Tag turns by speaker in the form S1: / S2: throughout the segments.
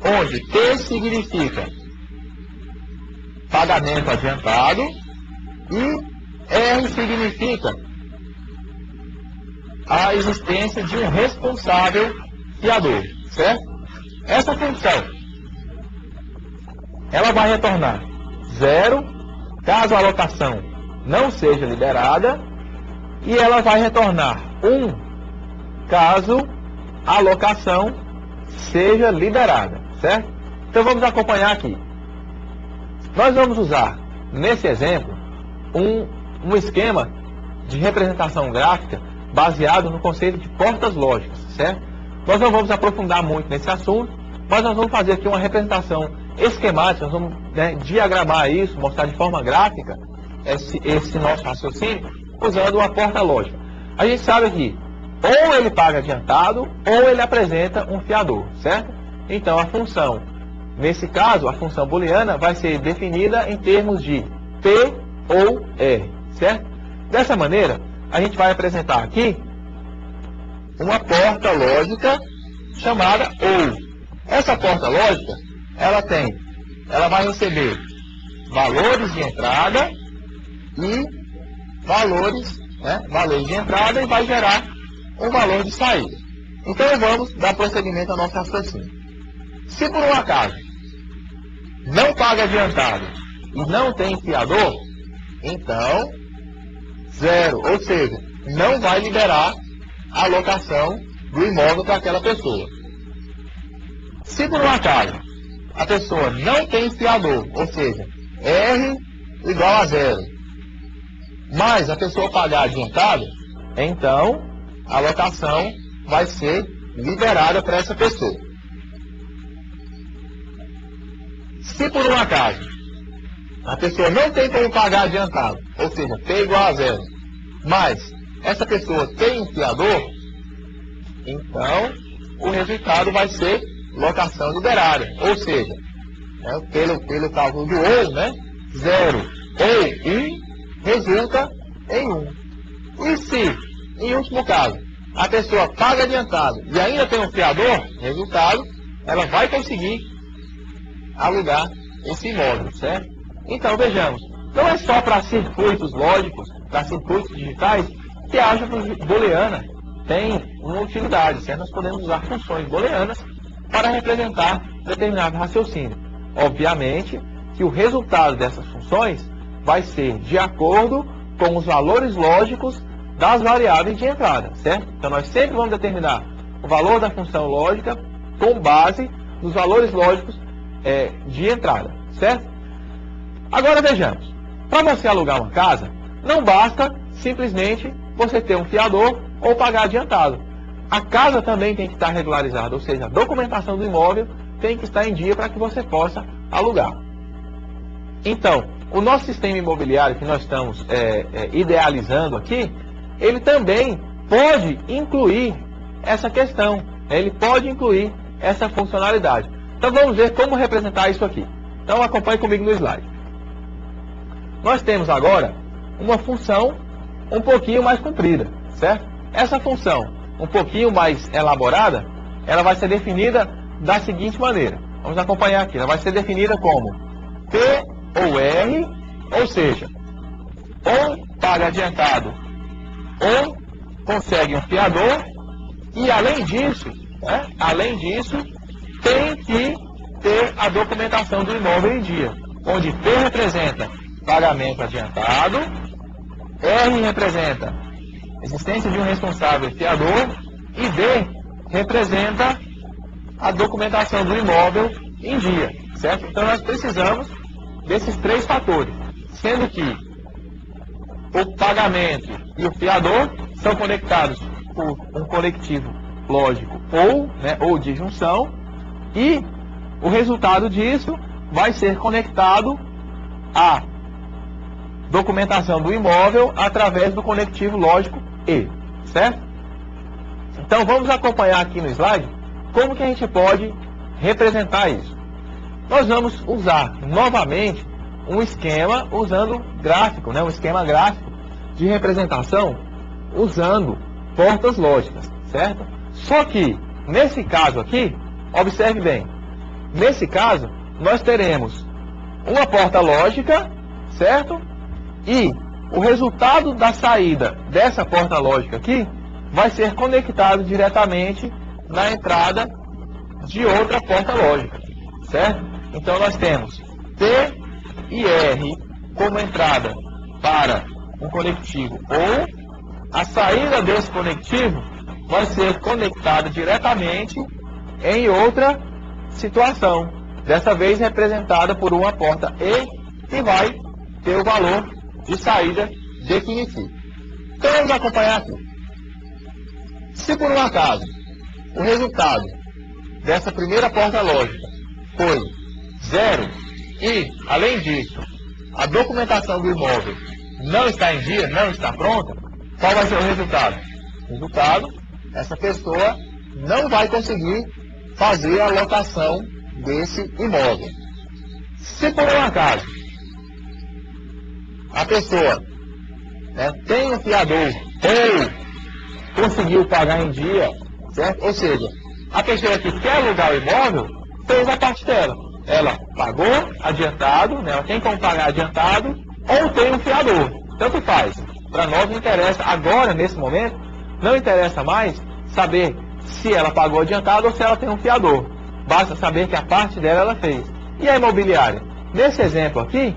S1: onde T significa pagamento adiantado e R significa a existência de um responsável fiador, certo? Essa função, ela vai retornar 0 caso a alocação não seja liberada e ela vai retornar 1 caso a alocação seja liberada, certo? Então vamos acompanhar aqui. Nós vamos usar, nesse exemplo, um esquema de representação gráfica baseado no conceito de portas lógicas, certo? Nós não vamos aprofundar muito nesse assunto, mas nós vamos fazer aqui uma representação esquemática, nós vamos diagramar isso, mostrar de forma gráfica esse nosso raciocínio, usando uma porta lógica. A gente sabe que ou ele paga adiantado, ou ele apresenta um fiador, certo? Então a função, nesse caso, a função booleana vai ser definida em termos de P ou R, certo? Dessa maneira, a gente vai apresentar aqui uma porta lógica chamada OU. Essa porta lógica, ela vai receber valores de entrada e valores de entrada e vai gerar um valor de saída. Então vamos dar prosseguimento ao nosso raciocínio. Se por um acaso não paga adiantado e não tem fiador, então 0, ou seja, não vai liberar a alocação do imóvel para aquela pessoa. Se por um acaso a pessoa não tem fiador, ou seja, R igual a 0, mas a pessoa pagar adiantado, então a alocação vai ser liberada para essa pessoa. Se por um acaso a pessoa não tem como pagar adiantado, ou seja, P igual a 0, mas essa pessoa tem um fiador, então o resultado vai ser locação liberada. Ou seja, pelo cálculo do OU, 0 ou 1 resulta em 1. E se, em último caso, a pessoa paga adiantado e ainda tem um fiador, resultado, ela vai conseguir alugar esse imóvel, certo? Então, vejamos, não é só para circuitos lógicos, para circuitos digitais, que a álgebra booleana tem uma utilidade, certo? Nós podemos usar funções booleanas para representar determinado raciocínio. Obviamente que o resultado dessas funções vai ser de acordo com os valores lógicos das variáveis de entrada, certo? Então nós sempre vamos determinar o valor da função lógica com base nos valores lógicos de entrada, certo? Agora vejamos, para você alugar uma casa, não basta simplesmente você ter um fiador ou pagar adiantado. A casa também tem que estar regularizada, ou seja, a documentação do imóvel tem que estar em dia para que você possa alugar. Então, o nosso sistema imobiliário que nós estamos idealizando aqui, ele também pode incluir essa questão, ele pode incluir essa funcionalidade. Então vamos ver como representar isso aqui. Então acompanhe comigo no slide. Nós temos agora uma função um pouquinho mais comprida, certo? Essa função um pouquinho mais elaborada, ela vai ser definida da seguinte maneira. Vamos acompanhar aqui. Ela vai ser definida como P ou R, ou seja, ou paga adiantado ou consegue um fiador e além disso, tem que ter a documentação do imóvel em dia, onde P representa pagamento adiantado, R representa existência de um responsável fiador e D representa a documentação do imóvel em dia, certo? Então nós precisamos desses 3 fatores, sendo que o pagamento e o fiador são conectados por um conectivo lógico ou de junção e o resultado disso vai ser conectado à documentação do imóvel através do conectivo lógico E, certo? Então vamos acompanhar aqui no slide como que a gente pode representar isso. Nós vamos usar novamente um esquema usando gráfico, um esquema gráfico de representação usando portas lógicas, certo? Só que, nesse caso aqui, observe bem, nesse caso, nós teremos uma porta lógica, certo? E o resultado da saída dessa porta lógica aqui vai ser conectado diretamente na entrada de outra porta lógica, certo? Então nós temos T e R como entrada para um conectivo, ou a saída desse conectivo vai ser conectada diretamente em outra situação, dessa vez representada por uma porta E, que vai ter o valor de saída definitivo. Então vamos acompanhar aqui. Se por um acaso o resultado dessa primeira porta lógica foi 0 e, além disso, a documentação do imóvel não está em dia, não está pronta, qual vai ser o resultado? O resultado, essa pessoa não vai conseguir fazer a locação desse imóvel. Se por um acaso a pessoa tem um fiador ou conseguiu pagar em dia, certo? Ou seja, a pessoa que quer alugar o imóvel fez a parte dela. Ela pagou adiantado, ela tem como pagar adiantado, ou tem um fiador. Tanto faz. Para nós não interessa, agora, nesse momento, não interessa mais saber se ela pagou adiantado ou se ela tem um fiador. Basta saber que a parte dela ela fez. E a imobiliária? Nesse exemplo aqui,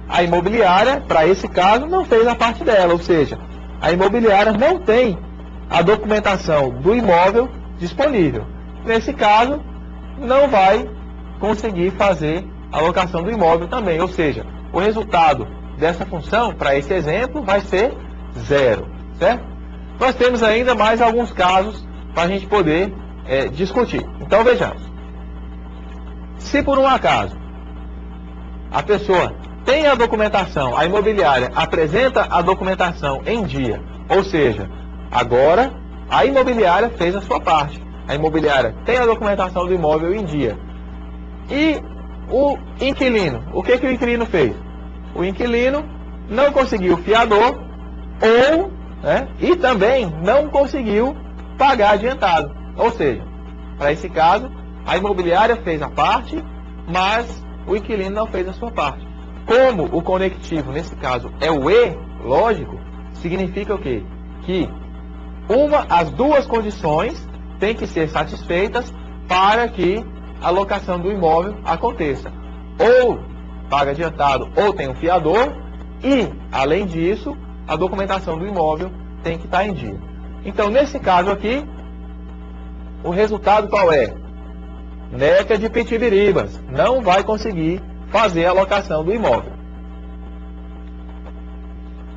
S1: a imobiliária, para esse caso, não fez a parte dela. Ou seja, a imobiliária não tem a documentação do imóvel disponível. Nesse caso, não vai conseguir fazer a locação do imóvel também. Ou seja, o resultado dessa função, para esse exemplo, vai ser 0. Certo? Nós temos ainda mais alguns casos para a gente poder discutir. Então, vejamos. Se por um acaso a pessoa tem a documentação, a imobiliária apresenta a documentação em dia, ou seja, agora a imobiliária fez a sua parte. A imobiliária tem a documentação do imóvel em dia. E o inquilino, o que o inquilino fez? O inquilino não conseguiu fiador e também não conseguiu pagar adiantado. Ou seja, para esse caso, a imobiliária fez a parte, mas o inquilino não fez a sua parte. Como o conectivo, nesse caso, é o E, lógico, significa o quê? Que as duas condições têm que ser satisfeitas para que a locação do imóvel aconteça. Ou paga adiantado ou tem um fiador e, além disso, a documentação do imóvel tem que estar em dia. Então, nesse caso aqui, o resultado qual é? NECA de Pitibiribas não vai conseguir fazer a locação do imóvel.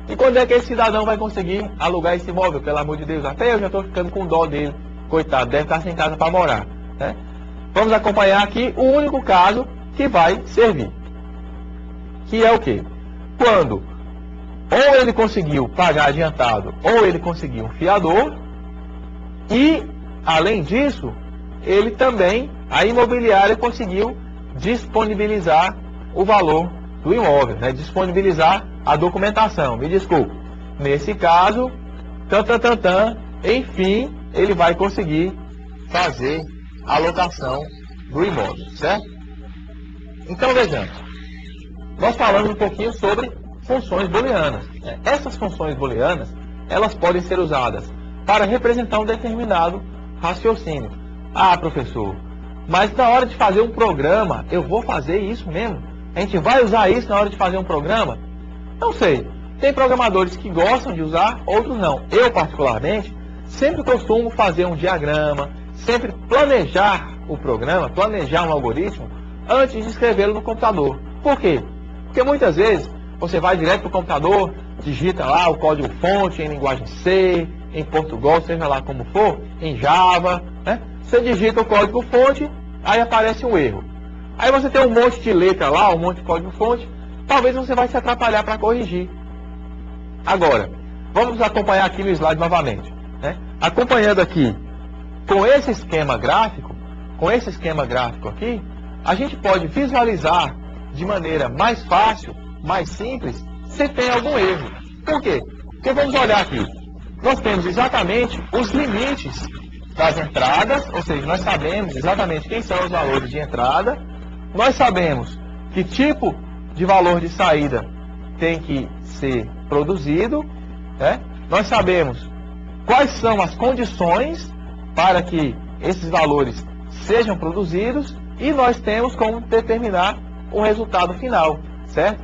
S1: E quando é que esse cidadão vai conseguir alugar esse imóvel? Pelo amor de Deus, até eu já estou ficando com dó dele. Coitado, deve estar sem casa para morar. Né? Vamos acompanhar aqui o único caso que vai servir. Que é o quê? Quando ou ele conseguiu pagar adiantado ou ele conseguiu um fiador e, além disso, ele também, a imobiliária conseguiu disponibilizar o valor do imóvel, disponibilizar a documentação. Me desculpe. Nesse caso, enfim, ele vai conseguir fazer a locação do imóvel, certo? Então, vejamos. Nós falamos um pouquinho sobre funções booleanas. Essas funções booleanas, elas podem ser usadas para representar um determinado raciocínio. Ah, professor, mas na hora de fazer um programa, eu vou fazer isso mesmo? A gente vai usar isso na hora de fazer um programa? Não sei. Tem programadores que gostam de usar, outros não. Eu, particularmente, sempre costumo fazer um diagrama, sempre planejar o programa, planejar um algoritmo, antes de escrevê-lo no computador. Por quê? Porque muitas vezes você vai direto para o computador, digita lá o código-fonte em linguagem C, em Portugal, seja lá como for, em Java, Você digita o código-fonte, aí aparece um erro. Aí você tem um monte de letra lá, um monte de código-fonte, talvez você vai se atrapalhar para corrigir. Agora, vamos acompanhar aqui no slide novamente. Acompanhando aqui com esse esquema gráfico aqui, a gente pode visualizar de maneira mais fácil, mais simples, se tem algum erro. Por quê? Porque vamos olhar aqui. Nós temos exatamente os limites das entradas, ou seja, nós sabemos exatamente quem são os valores de entrada, nós sabemos que tipo de valor de saída tem que ser produzido, né? Nós sabemos quais são as condições para que esses valores sejam produzidos e nós temos como determinar o resultado final, certo?